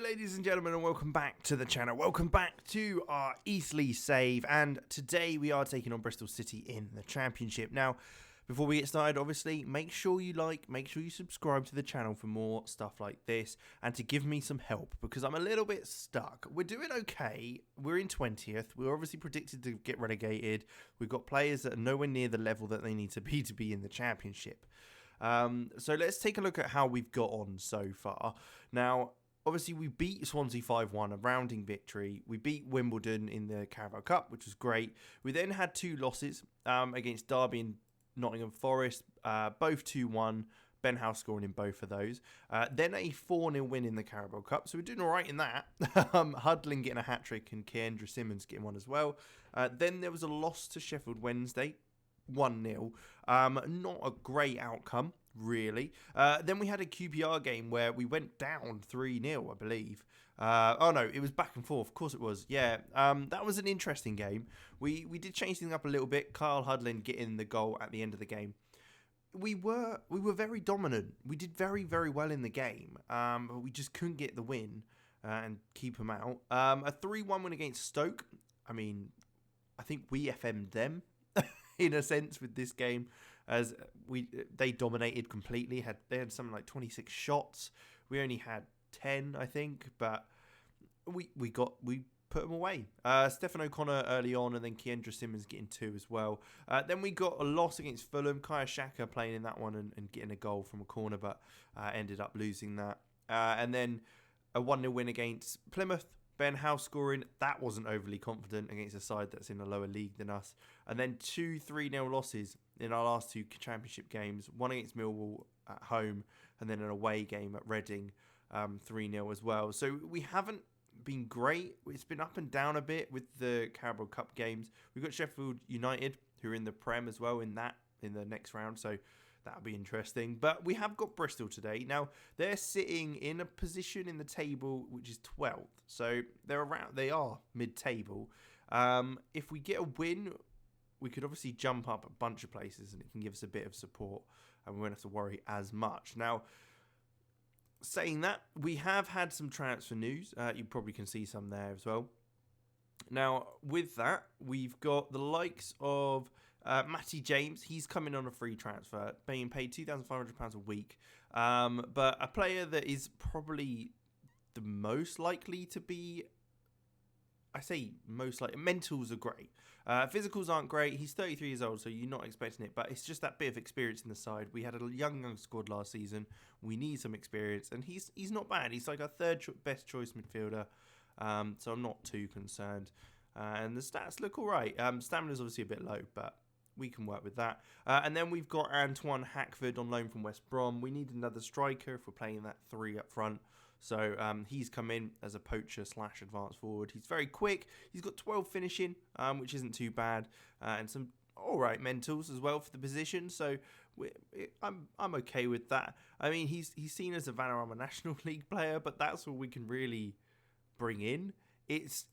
ladies and gentlemen, and welcome back to the channel. Welcome back to our Eastleigh save, and today we are taking on Bristol City in the Championship. Now, before we get started, obviously, make sure you make sure you subscribe to the channel for more stuff like this, and to give me some help, because I'm a little bit stuck. We're doing okay. We're in 20th. We're obviously predicted to get relegated. We've got players that are nowhere near the level that they need to be in the Championship. So let's take a look at how we've got on so far. Now, obviously, we beat Swansea 5-1, a rounding victory. We beat Wimbledon in the Carabao Cup, which was great. We then had two losses against Derby and Nottingham Forest, both 2-1. Ben House scoring in both of those. Then a 4-0 win in the Carabao Cup, so we're doing all right in that. Hudlin getting a hat-trick and Kendra Simmons getting one as well. Then there was a loss to Sheffield Wednesday, 1-0. Not a great outcome, really. Then we had a QPR game where we went down 3-0, I believe. Oh no, it was back and forth. Of course it was. Yeah, that was an interesting game. We did change things up a little bit. Kyle Hudlin getting the goal at the end of the game. We were very dominant. We did very, very well in the game. But we just couldn't get the win and keep them out. A 3-1 win against Stoke. I mean, I think we FM'd them in a sense with this game, as they dominated completely. They had something like 26 shots. We only had 10, I think, but we put them away. Stefan O'Connor early on, and then Kendra Simmons getting 2 as well. Then we got a loss against Fulham. Kaya Shaka playing in that one and getting a goal from a corner, but ended up losing that. And then a 1-0 win against Plymouth. Ben House scoring. That wasn't overly confident against a side that's in a lower league than us. And then 2 3-0 losses in our last 2 Championship games. One against Millwall at home, and then an away game at Reading, 3-0 as well. So we haven't been great. It's been up and down a bit with the Carabao Cup games. We've got Sheffield United, who are in the Prem as well in the next round. So that'll be interesting. But we have got Bristol today. Now, they're sitting in a position in the table which is 12th. So they are mid-table. If we get a win, we could obviously jump up a bunch of places, and it can give us a bit of support, and we won't have to worry as much. Now, saying that, we have had some transfer news. You probably can see some there as well. Now, with that, we've got the likes of Matty James. He's coming on a free transfer, being paid £2,500 a week. But a player that is probably the most likely to be, I say most likely, mentals are great. Physicals aren't great. He's 33 years old, so you're not expecting it. But it's just that bit of experience in the side. We had a young squad last season. We need some experience. And he's not bad. He's like our third best choice midfielder. So I'm not too concerned. And the stats look all right. Stamina's obviously a bit low, but we can work with that. And then we've got Antoine Hackford on loan from West Brom. We need another striker if we're playing that 3 up front. So he's come in as a poacher / advanced forward. He's very quick. He's got 12 finishing, which isn't too bad. And some all right mentals as well for the position. So I'm okay with that. I mean, he's seen as a Vanarama National League player, but that's all we can really bring in. This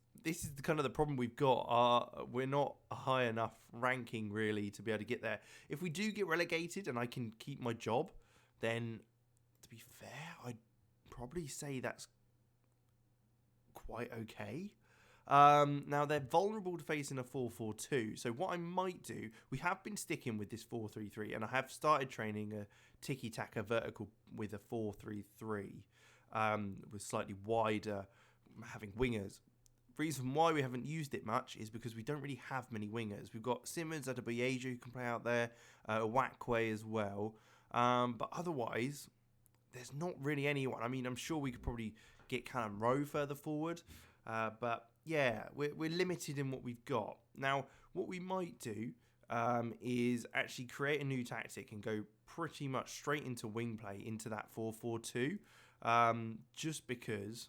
is kind of the problem we've got. We're not a high enough ranking really to be able to get there. If we do get relegated and I can keep my job, then to be fair, I'd probably say that's quite okay. Now they're vulnerable to facing a 4-4-2. So what I might do, we have been sticking with this 4-3-3, and I have started training a tiki-taka vertical with a 4-3-3, with slightly wider, having wingers. Reason why we haven't used it much is because we don't really have many wingers. We've got Simmons, Adebayejo who can play out there, Wakwe as well. But otherwise, there's not really anyone. I mean, I'm sure we could probably get Callum Rowe further forward. But yeah, we're limited in what we've got. Now, what we might do is actually create a new tactic and go pretty much straight into wing play, into that 4-4-2. Just because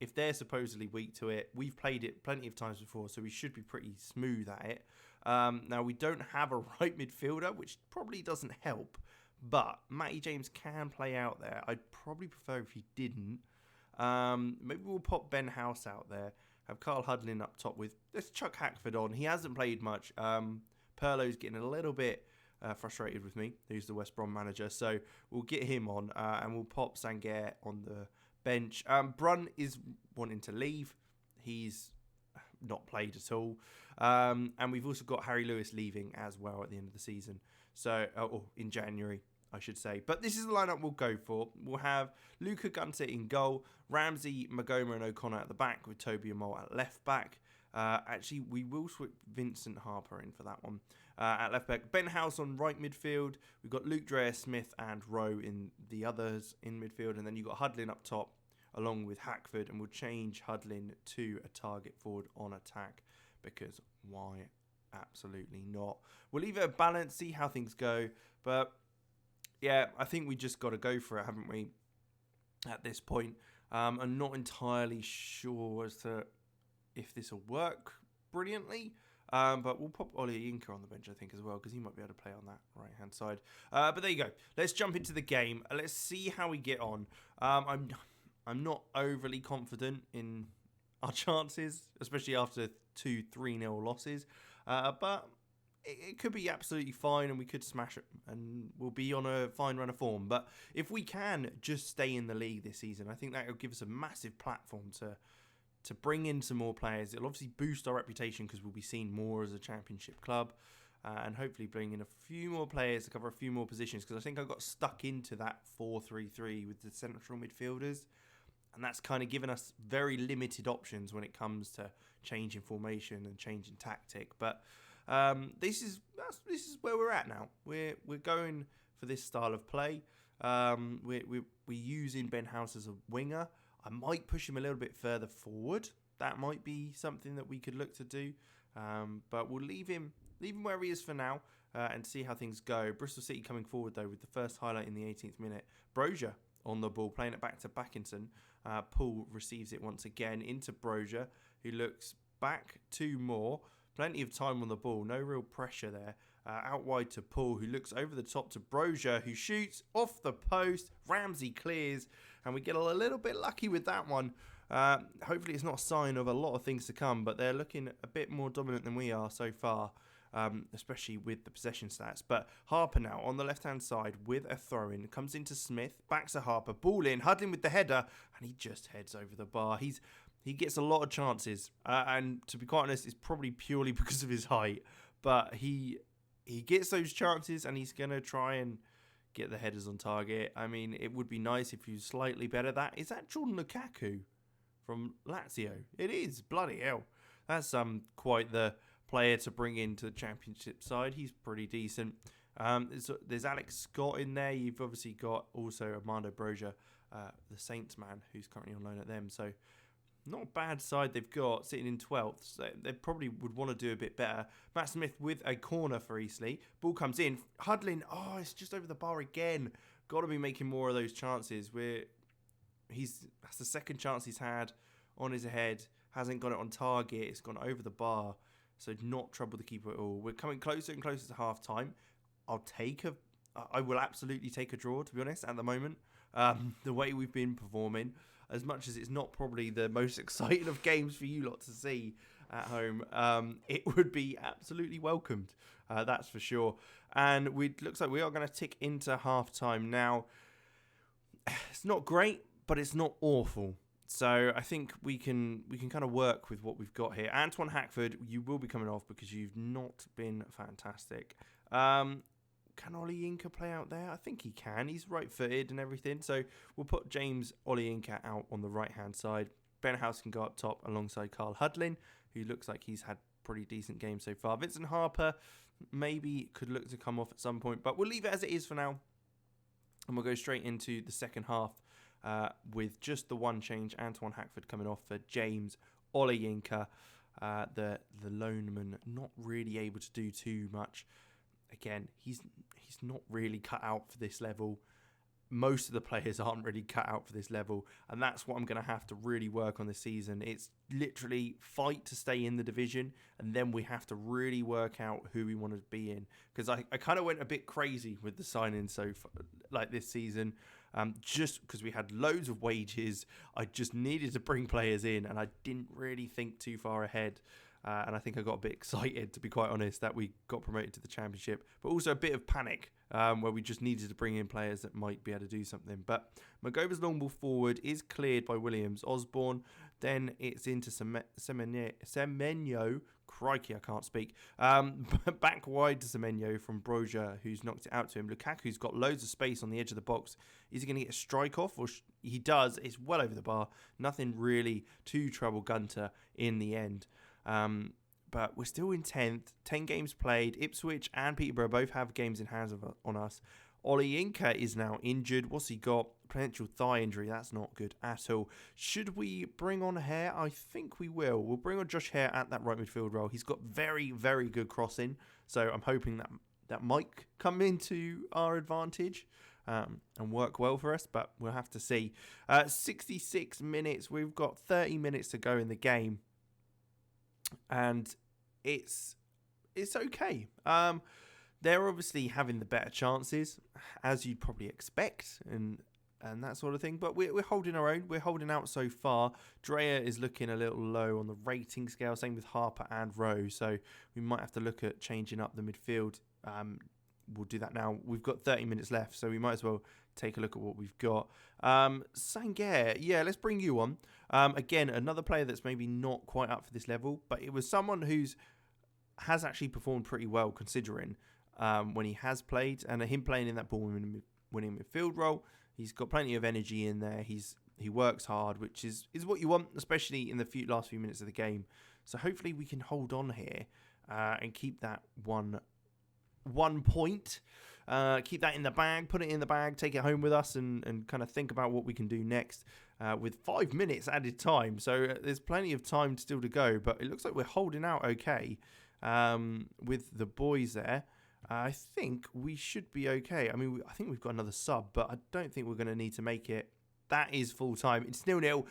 if they're supposedly weak to it, we've played it plenty of times before, so we should be pretty smooth at it. Now, we don't have a right midfielder, which probably doesn't help, but Matty James can play out there. I'd probably prefer if he didn't. Maybe we'll pop Ben House out there, have Carl Hudlin up top with, let's chuck Hackford on. He hasn't played much. Perlo's getting a little bit frustrated with me, who's the West Brom manager, so we'll get him on, and we'll pop Sangaré on the bench. Brun is wanting to leave. He's not played at all. And we've also got Harry Lewis leaving as well at the end of the season. So, or in January, I should say. But this is the lineup we'll go for. We'll have Luca Gunter in goal, Ramsey, Magoma and O'Connor at the back with Toby and Mole at left back. Actually, we will switch Vincent Harper in for that one. At left back, Ben House on right midfield. We've got Luke Dreyer Smith and Rowe in the others in midfield. And then you've got Hudlin up top along with Hackford. And we'll change Hudlin to a target forward on attack because why? Absolutely not. We'll leave it a balance, see how things go. But yeah, I think we just got to go for it, haven't we? At this point, I'm not entirely sure as to if this will work brilliantly. But we'll pop Ollie Inca on the bench, I think, as well, because he might be able to play on that right-hand side. But there you go. Let's jump into the game. Let's see how we get on. I'm not overly confident in our chances, especially after 2 3-0 losses. But it could be absolutely fine and we could smash it and we'll be on a fine run of form. But if we can just stay in the league this season, I think that will give us a massive platform to bring in some more players. It'll obviously boost our reputation because we'll be seen more as a championship club and hopefully bring in a few more players to cover a few more positions because I think I got stuck into that 4-3-3 with the central midfielders. And that's kind of given us very limited options when it comes to changing formation and changing tactic. But this is where we're at now. We're going for this style of play. We're using Ben House as a winger. I might push him a little bit further forward. That might be something that we could look to do. But we'll leave him where he is for now and see how things go. Bristol City coming forward though with the first highlight in the 18th minute. Brozier on the ball, playing it back to Backinson. Poole receives it once again into Brozier, who looks back to Moore. Plenty of time on the ball, no real pressure there. Out wide to Poole, who looks over the top to Brozier, who shoots off the post. Ramsey clears, and we get a little bit lucky with that one. Hopefully it's not a sign of a lot of things to come, but they're looking a bit more dominant than we are so far. Especially with the possession stats. But Harper now on the left-hand side with a throw-in. Comes into Smith, back to Harper, ball in, Hudlin with the header, and he just heads over the bar. He gets a lot of chances, and to be quite honest, it's probably purely because of his height. But he gets those chances, and he's going to try and get the headers on target. I mean, it would be nice if he was slightly better. Is that Jordan Lukaku from Lazio? It is, bloody hell. That's quite the player to bring into the championship side. He's pretty decent. There's Alex Scott in there. You've obviously got also Armando Brozier, the Saints man, who's currently on loan at them. So not a bad side they've got, sitting in 12th. So they probably would want to do a bit better. Matt Smith with a corner for Eastleigh. Ball comes in. Hudlin, it's just over the bar again. Got to be making more of those chances. That's the second chance he's had on his head. Hasn't got it on target. It's gone over the bar. So not trouble the keeper at all. We're coming closer and closer to half time. I will absolutely take a draw, to be honest, at the moment. The way we've been performing, as much as it's not probably the most exciting of games for you lot to see at home, it would be absolutely welcomed. That's for sure. And looks like we are going to tick into half time now. It's not great, but it's not awful. So I think we can kind of work with what we've got here. Antoine Hackford, you will be coming off because you've not been fantastic. Can Ollie Inca play out there? I think he can. He's right-footed and everything. So we'll put James Ollie Inca out on the right-hand side. Ben House can go up top alongside Carl Hudlin, who looks like he's had pretty decent games so far. Vincent Harper maybe could look to come off at some point, but we'll leave it as it is for now. And we'll go straight into the second half. With just the one change, Antoine Hackford coming off for James Ollie Inca, the loanman, not really able to do too much. Again, he's not really cut out for this level. Most of the players aren't really cut out for this level, and that's what I'm going to have to really work on this season. It's literally fight to stay in the division, and then we have to really work out who we want to be in. Because I kind of went a bit crazy with the signing this season. Just because we had loads of wages, I just needed to bring players in, and I didn't really think too far ahead. And I think I got a bit excited, to be quite honest, that we got promoted to the championship, but also a bit of panic where we just needed to bring in players that might be able to do something. But Magova's long ball forward is cleared by Williams. Osborne, then it's into Semenyo. Crikey, I can't speak. Back wide to Semenyo from Broja, who's knocked it out to him. Lukaku's got loads of space on the edge of the box. Is he going to get a strike off? Or he does. It's well over the bar. Nothing really to trouble Gunter in the end. But we're still in 10th. 10 games played. Ipswich and Peterborough both have games in hands on us. Ollie Inca is now injured. What's he got? Potential thigh injury. That's not good at all. Should we bring on Hare? I think we will. We'll bring on Josh Hare at that right midfield role. He's got very, very good crossing. So I'm hoping that might come into our advantage and work well for us. But we'll have to see. 66 minutes. We've got 30 minutes to go in the game. And it's okay. They're obviously having the better chances, as you'd probably expect, and that sort of thing. But we're holding our own. We're holding out so far. Drea is looking a little low on the rating scale. Same with Harper and Rowe. So we might have to look at changing up the midfield. We'll do that now. We've got 30 minutes left, so we might as well take a look at what we've got. Sangair, yeah, let's bring you on. Again, another player that's maybe not quite up for this level, but it was someone has actually performed pretty well considering when he has played, and him playing in that ball-winning midfield role. He's got plenty of energy in there. He works hard, which is what you want, especially in the last few minutes of the game. So hopefully we can hold on here and keep that one point. Keep that in the bag, put it in the bag, take it home with us, and kind of think about what we can do next with 5 minutes added time. So there's plenty of time still to go, but it looks like we're holding out okay with the boys there. I think we should be okay. I mean, I think we've got another sub, but I don't think we're going to need to make it. That is full time. It's 0-0.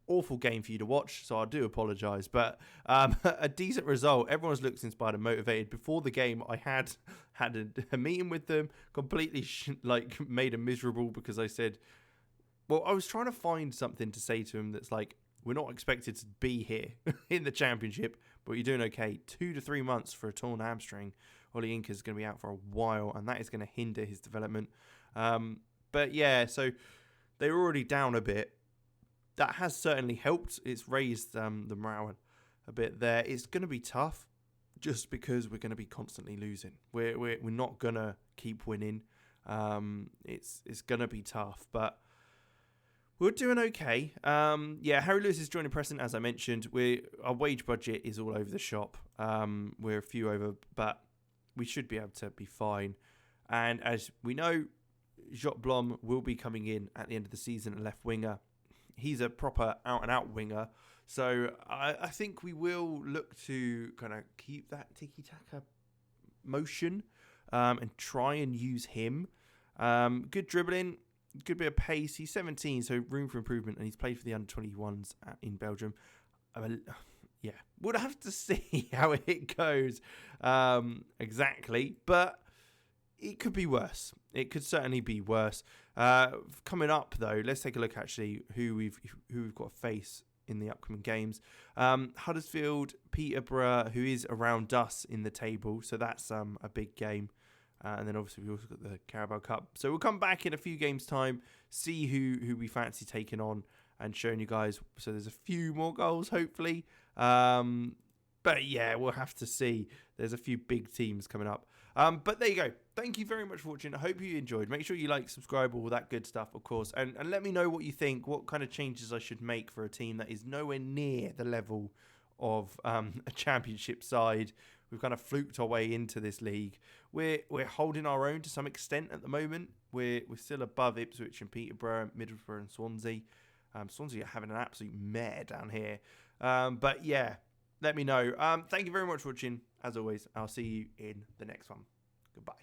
Awful game for you to watch, so I do apologise. But a decent result. Everyone's looked inspired and motivated. Before the game, I had a meeting with them, completely made them miserable because I said, well, I was trying to find something to say to them that's like, we're not expected to be here in the championship, but you're doing okay. 2 to 3 months for a torn hamstring. Ollie Inca's going to be out for a while, and that is going to hinder his development. But yeah, so they were already down a bit. That has certainly helped. It's raised the morale a bit there. It's going to be tough just because we're going to be constantly losing. We're not going to keep winning. It's going to be tough, but we're doing okay. Yeah, Harry Lewis is joining Preston, as I mentioned. Our wage budget is all over the shop. We're a few over, but we should be able to be fine. And as we know, Jot Blom will be coming in at the end of the season, a left winger. He's a proper out-and-out winger. So I think we will look to kind of keep that tiki-taka motion and try and use him. Good dribbling, good bit of pace. He's 17, so room for improvement, and he's played for the under-21s in Belgium. Yeah, we'll have to see how it goes exactly, but it could be worse. It could certainly be worse. Coming up, though, let's take a look actually who we've got to face in the upcoming games. Huddersfield, Peterborough, who is around us in the table, so that's a big game. And then obviously we also got the Carabao Cup. So we'll come back in a few games' time, see who we fancy taking on, and showing you guys. So there's a few more goals, hopefully. But yeah, we'll have to see. There's a few big teams coming up. But there you go. Thank you very much for watching. I hope you enjoyed. Make sure you like, subscribe, all that good stuff, of course. And let me know what you think, what kind of changes I should make for a team that is nowhere near the level of a championship side. We've kind of fluked our way into this league. We're holding our own to some extent at the moment. We're still above Ipswich and Peterborough, Middlesbrough and Swansea. Swansea are having an absolute mare down here. But yeah, let me know. Thank you very much for watching. As always, I'll see you in the next one. Goodbye.